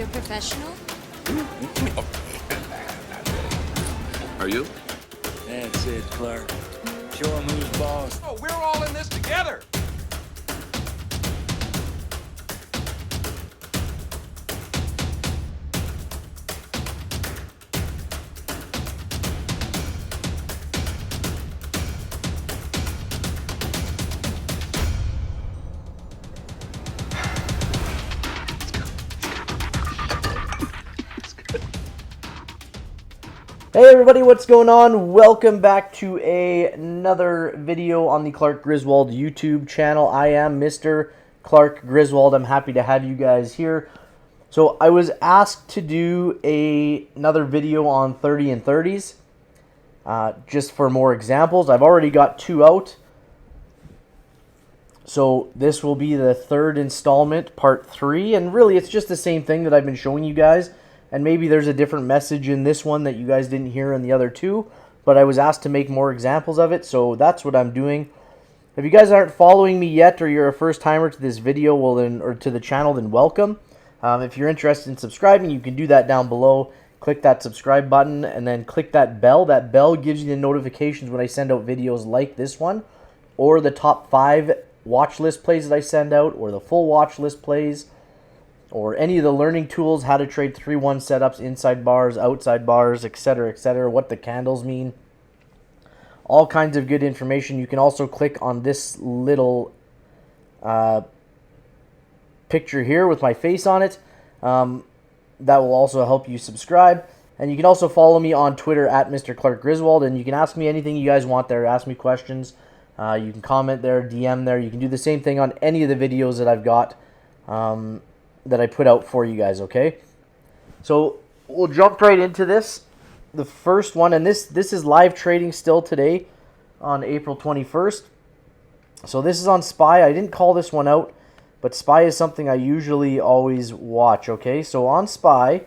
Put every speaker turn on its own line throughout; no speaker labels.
you're a professional?
Are you?
That's it, Clark. Show him who's boss.
Oh, we're all in this together.
Hey everybody, what's going on? Welcome back to another video on the Clark Griswold YouTube channel. I am Mr. Clark Griswold. I'm happy to have you guys here. So I was asked to do another video on 30 and 30s, just for more examples. I've already got two out. So this will be the third installment, part 3, and really it's just the same thing that I've been showing you guys. And maybe there's a different message in this one that you guys didn't hear in the other two. But I was asked to make more examples of it, so that's what I'm doing. If you guys aren't following me yet, or you're a first timer to this video, well then, or to the channel, then welcome. If you're interested in subscribing, you can do that down below. Click that subscribe button, and then click that bell. That bell gives you the notifications when I send out videos like this one, or the top 5 watch list plays that I send out, or the full watch list plays, or any of the learning tools, how to trade 3-1 setups, inside bars, outside bars, etc., what the candles mean. All kinds of good information. You can also click on this little picture here with my face on it. That will also help you subscribe. And you can also follow me on Twitter at Mr. Clark Griswold, and you can ask me anything you guys want there. Ask me questions. You can comment there, DM there. You can do the same thing on any of the videos that I've got that I put out for you guys, okay? So we'll jump right into this. The first one, and this is live trading still today on April 21st. So this is on SPY. I didn't call this one out, but SPY is something I usually always watch, okay? So on SPY,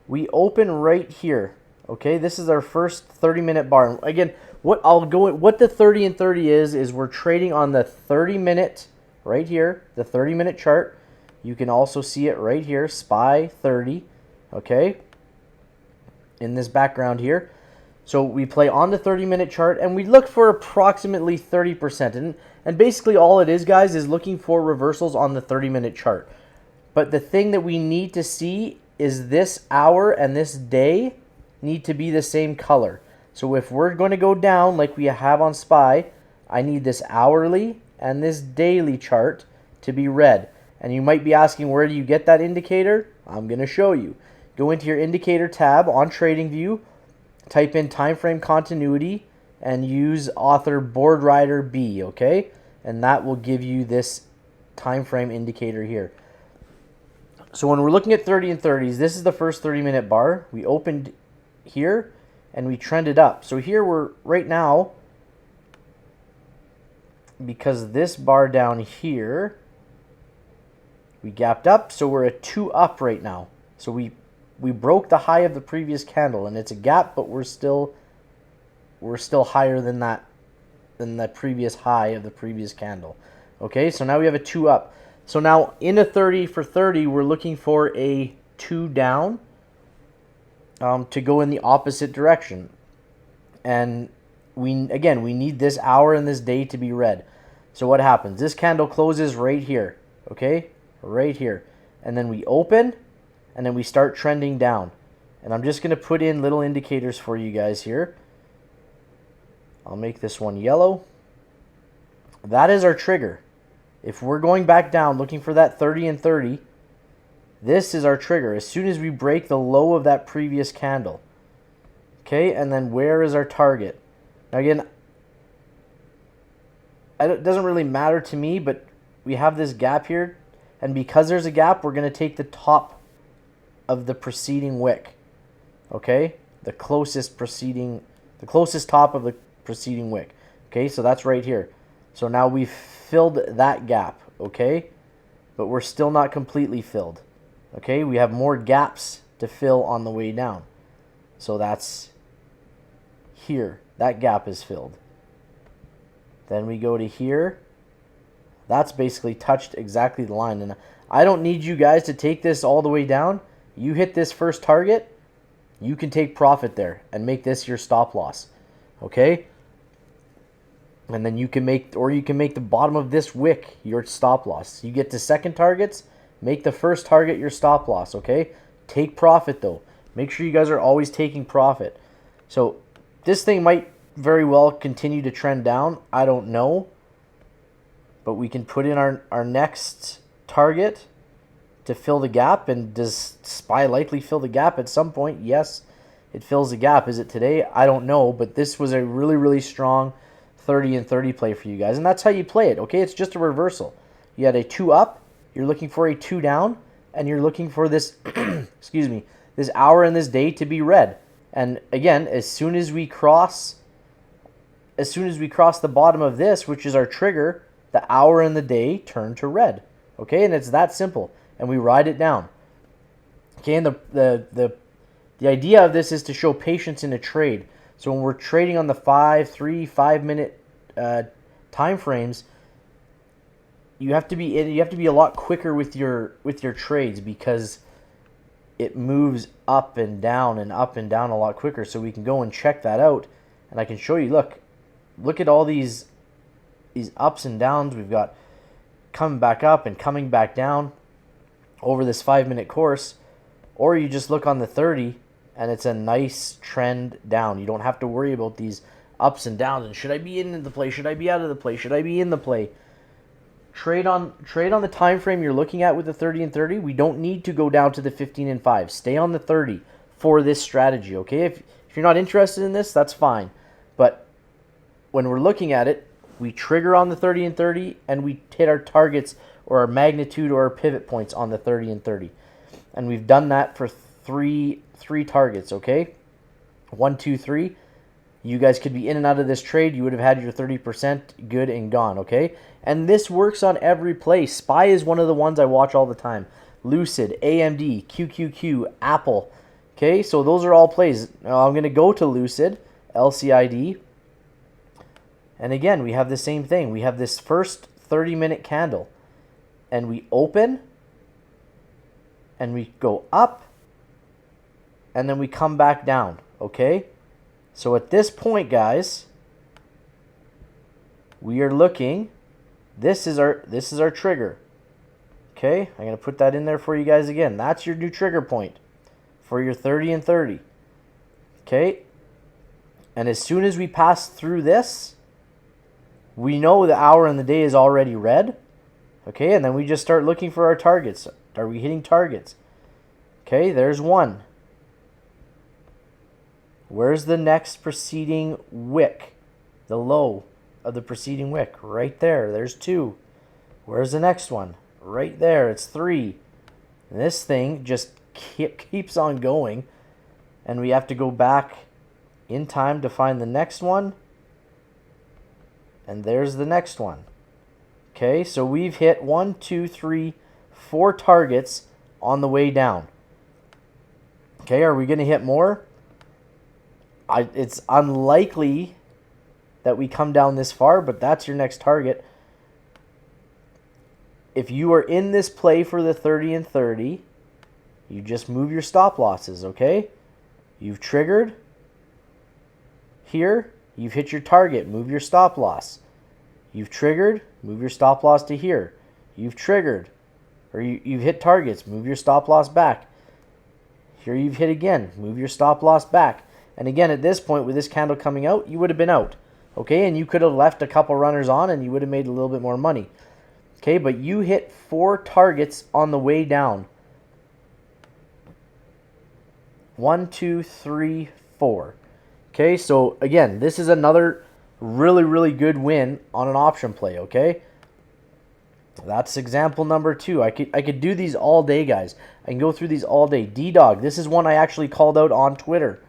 we open right here, okay? This is our first 30-minute bar. Again, what the 30 and 30 is we're trading on the 30-minute right here, the 30-minute chart. You can also see it right here, SPY 30, okay, in this background here. So we play on the 30-minute chart, and we look for approximately 30%. And basically all it is, guys, is looking for reversals on the 30-minute chart. But the thing that we need to see is this hour and this day need to be the same color. So if we're going to go down like we have on SPY, I need this hourly and this daily chart to be red. And you might be asking, where do you get that indicator? I'm going to show you. Go into your indicator tab on TradingView, type in time frame continuity, and use author board rider B, okay? And that will give you this time frame indicator here. So when we're looking at 30 and 30s, this is the first 30-minute bar. We opened here and we trended up. So here we're right now, because this bar down here, we gapped up, so we're at 2 up right now. So we broke the high of the previous candle, and it's a gap, but we're still higher than that previous high of the previous candle. Okay, so now we have a 2 up. So now in a 30 for 30, we're looking for a 2 down to go in the opposite direction. And we need this hour and this day to be red. So what happens? This candle closes right here, okay? Right here, and then we open, and then we start trending down. And I'm just going to put in little indicators for you guys here. I'll make this one yellow. That is our trigger. If we're going back down looking for that 30 and 30, this is our trigger as soon as we break the low of that previous candle. Okay, and then where is our target? Now again, it doesn't really matter to me, but we have this gap here. And because there's a gap, we're going to take the top of the preceding wick. Okay? The closest top of the preceding wick. Okay, so that's right here. So now we've filled that gap, okay? But we're still not completely filled. Okay? We have more gaps to fill on the way down. So that's here. That gap is filled. Then we go to here. That's basically touched exactly the line. And I don't need you guys to take this all the way down. You hit this first target, you can take profit there and make this your stop loss. Okay? And then you can make the bottom of this wick your stop loss. You get to second targets, make the first target your stop loss, okay? Take profit though. Make sure you guys are always taking profit. So this thing might very well continue to trend down. I don't know. But we can put in our next target to fill the gap. And does SPY likely fill the gap at some point? Yes, it fills the gap. Is it today? I don't know. But this was a really, really strong 30 and 30 play for you guys. And that's how you play it, okay? It's just a reversal. You had a 2 up. You're looking for a 2 down. And you're looking for this, excuse me, this hour and this day to be red. And again, as soon as we cross the bottom of this, which is our trigger, the hour and the day turn to red. Okay, and it's that simple. And we ride it down. Okay, and the idea of this is to show patience in a trade. So when we're trading on the 5 minute time frames, you have to be a lot quicker with your trades, because it moves up and down a lot quicker. So we can go and check that out, and I can show you. Look at all these ups and downs we've got coming back up and coming back down over this 5 minute course. Or you just look on the 30 and it's a nice trend down. You don't have to worry about these ups and downs and should I be in the play, should I be out of the play, should I be in the play. Trade on the time frame you're looking at with the 30 and 30. We don't need to go down to the 15 and 5. Stay on the 30 for this strategy, okay? If you're not interested in this, that's fine. But when we're looking at it, we trigger on the 30 and 30, and we hit our targets or our magnitude or our pivot points on the 30 and 30. And we've done that for three targets, okay? 1, 2, 3. You guys could be in and out of this trade. You would have had your 30% good and gone, okay? And this works on every play. SPY is one of the ones I watch all the time. Lucid, AMD, QQQ, Apple. Okay, so those are all plays. Now I'm going to go to Lucid, LCID. And again, we have the same thing. We have this first 30-minute candle. And we open. And we go up. And then we come back down. Okay? So at this point, guys, we are looking. This is our trigger. Okay? I'm going to put that in there for you guys again. That's your new trigger point for your 30 and 30. Okay? And as soon as we pass through this, we know the hour and the day is already red. Okay, and then we just start looking for our targets. Are we hitting targets? Okay, there's one. Where's the next preceding wick? The low of the preceding wick. Right there. There's 2. Where's the next one? Right there. It's 3. And this thing just keeps on going. And we have to go back in time to find the next one. And there's the next one. Okay, so we've hit 1, 2, 3, 4 targets on the way down. Okay, are we going to hit more? It's unlikely that we come down this far, but that's your next target. If you are in this play for the 30 and 30, you just move your stop losses, okay? You've triggered here. You've hit your target. Move your stop loss. You've triggered. Move your stop loss to here. You've triggered. Or you've hit targets. Move your stop loss back. Here you've hit again. Move your stop loss back. And again, at this point, with this candle coming out, you would have been out. Okay, and you could have left a couple runners on and you would have made a little bit more money. Okay, but you hit 4 targets on the way down. 1, 2, 3, 4. Okay, so again, this is another really, really good win on an option play, okay? That's example number 2. I could do these all day, guys. I can go through these all day. D-Dog, this is one I actually called out on Twitter.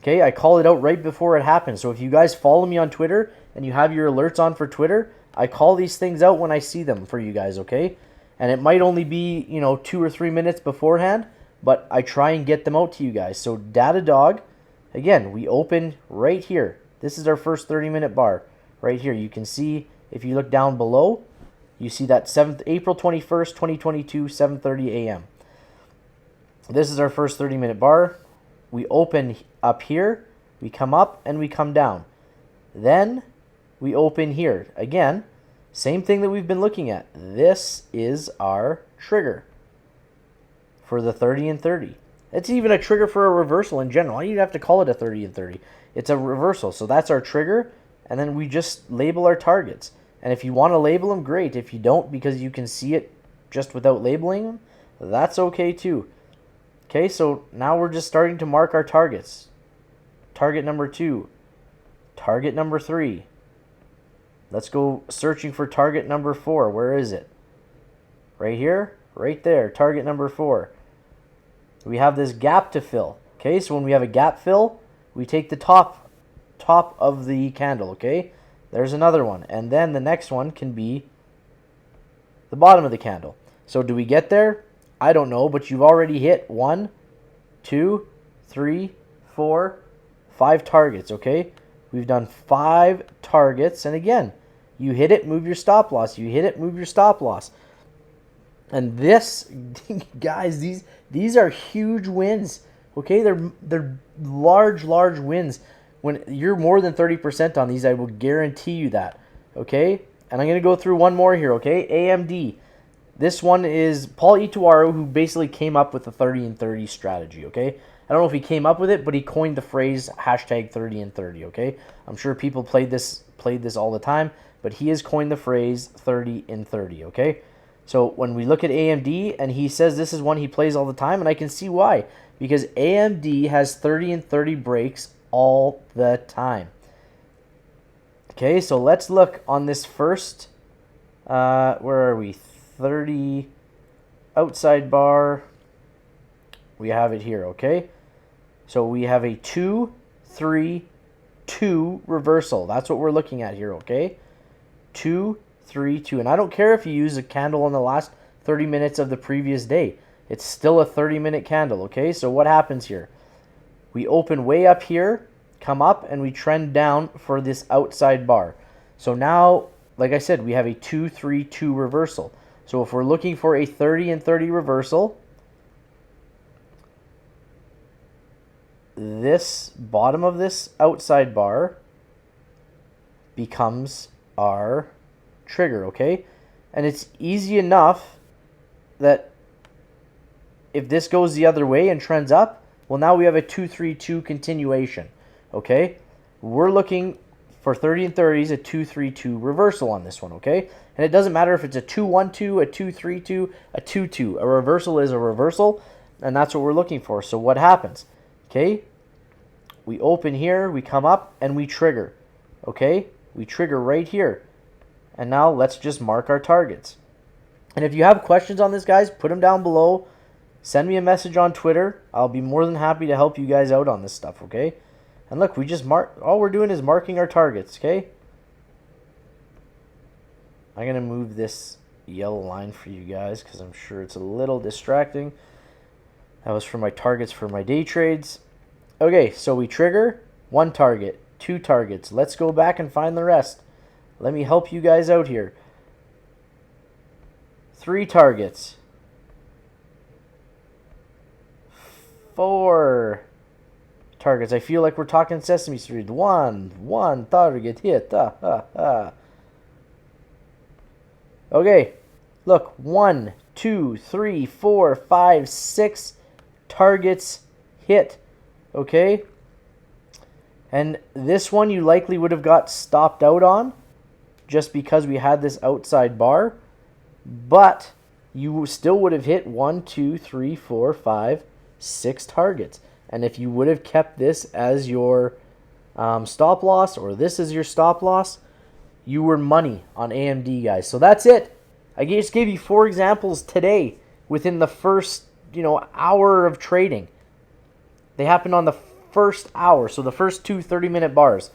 Okay, I call it out right before it happens. So if you guys follow me on Twitter and you have your alerts on for Twitter, I call these things out when I see them for you guys, okay? And it might only be, 2 or 3 minutes beforehand, but I try and get them out to you guys. So Data Dog, again, we open right here. This is our first 30-minute bar right here. You can see, if you look down below, You see that April 21st, 2022, 7:30 a.m. This is our first 30-minute bar. We open up here, we come up, and we come down. Then we open here. Again, same thing that we've been looking at. This is our trigger for the 30 and 30. It's even a trigger for a reversal in general. You don't have to call it a 30 and 30. It's a reversal. So that's our trigger, and then we just label our targets. And if you want to label them, great. If you don't, because you can see it just without labeling them, that's okay too. Okay, so now we're just starting to mark our targets. Target number 2. Target number 3. Let's go searching for target number 4. Where is it? Right here? Right there. Target number 4. We have this gap to fill. Okay, so when we have a gap fill, we take the top of the candle, okay? There's another one. And then the next one can be the bottom of the candle. So do we get there? I don't know, but you've already hit 1, 2, 3, 4, 5 targets, okay? We've done 5 targets. And again, you hit it, move your stop loss. You hit it, move your stop loss. And this, guys, these are huge wins. Okay, they're large wins. When you're more than 30% on these, I will guarantee you that. Okay, and I'm gonna go through one more here. Okay, AMD. This one is Paul Ituaro, who basically came up with the 30 and 30 strategy. Okay, I don't know if he came up with it, but he coined the phrase hashtag 30 and 30. Okay, I'm sure people played this all the time, but he has coined the phrase 30 and 30. Okay. So when we look at AMD, and he says this is one he plays all the time, and I can see why. Because AMD has 30 and 30 breaks all the time. Okay, so let's look on this first, where are we? 30 outside bar. We have it here, okay? So we have a 2, 3, 2 reversal. That's what we're looking at here, okay? 2, 3, 2. And I don't care if you use a candle in the last 30 minutes of the previous day. It's still a 30-minute candle, okay? So what happens here? We open way up here, come up, and we trend down for this outside bar. So now, like I said, we have a 2, 3, 2 reversal. So if we're looking for a 30 and 30 reversal, this bottom of this outside bar becomes our trigger, okay? And it's easy enough that if this goes the other way and trends up, well, now we have a 2, 3, 2 continuation, okay? We're looking for 30 and 30s, a 2, 3, 2 reversal on this one, okay? And it doesn't matter if it's a 2, 1, 2, a 2, 3, 2, a 2, 2. A reversal is a reversal, and that's what we're looking for. So what happens? Okay? We open here, we come up, and we trigger, okay? We trigger right here. And now let's just mark our targets. And if you have questions on this, guys, put them down below. Send me a message on Twitter. I'll be more than happy to help you guys out on this stuff, okay? And look, we just all we're doing is marking our targets, okay? I'm going to move this yellow line for you guys because I'm sure it's a little distracting. That was for my targets for my day trades. Okay, so we trigger 1 target, 2 targets. Let's go back and find the rest. Let me help you guys out here. 3 targets. 4 targets. I feel like we're talking Sesame Street. One target hit. Okay, look. 1, 2, 3, 4, 5, 6 targets hit. Okay, and this one you likely would have got stopped out on just because we had this outside bar, but you still would have hit 1, 2, 3, 4, 5, 6 targets. And if you would have kept this as your stop loss, or this is your stop loss, you were money on AMD, guys. So that's it. I just gave you 4 examples today within the first hour of trading. They happened on the first hour, so the first 2 30-minute bars.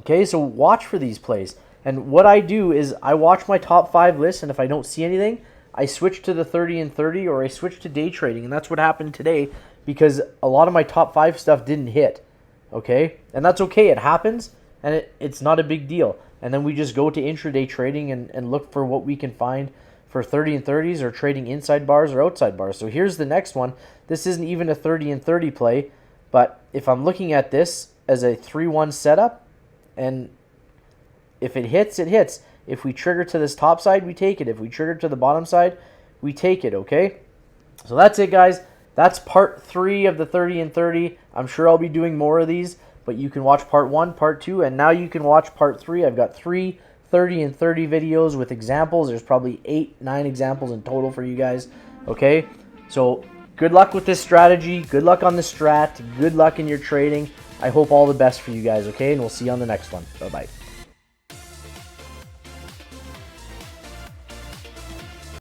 Okay, so watch for these plays. And what I do is I watch my top 5 lists, and if I don't see anything, I switch to the 30 and 30, or I switch to day trading. And that's what happened today, because a lot of my top 5 stuff didn't hit. Okay, and that's okay. It happens, and it's not a big deal. and then we just go to intraday trading and look for what we can find for 30 and 30s or trading inside bars or outside bars. So here's the next one. This isn't even a 30 and 30 play, but if I'm looking at this as a 3-1 setup, and if it hits, it hits. If we trigger to this top side, we take it. If we trigger to the bottom side, we take it, okay? So that's it, guys. That's part 3 of the 30 and 30. I'm sure I'll be doing more of these, but you can watch part 1, part 2, and now you can watch part 3. I've got 3 30 and 30 videos with examples. There's probably 8, 9 examples in total for you guys, okay? So good luck with this strategy. Good luck on the strat. Good luck in your trading. I hope all the best for you guys, okay? And we'll see you on the next one. Bye-bye.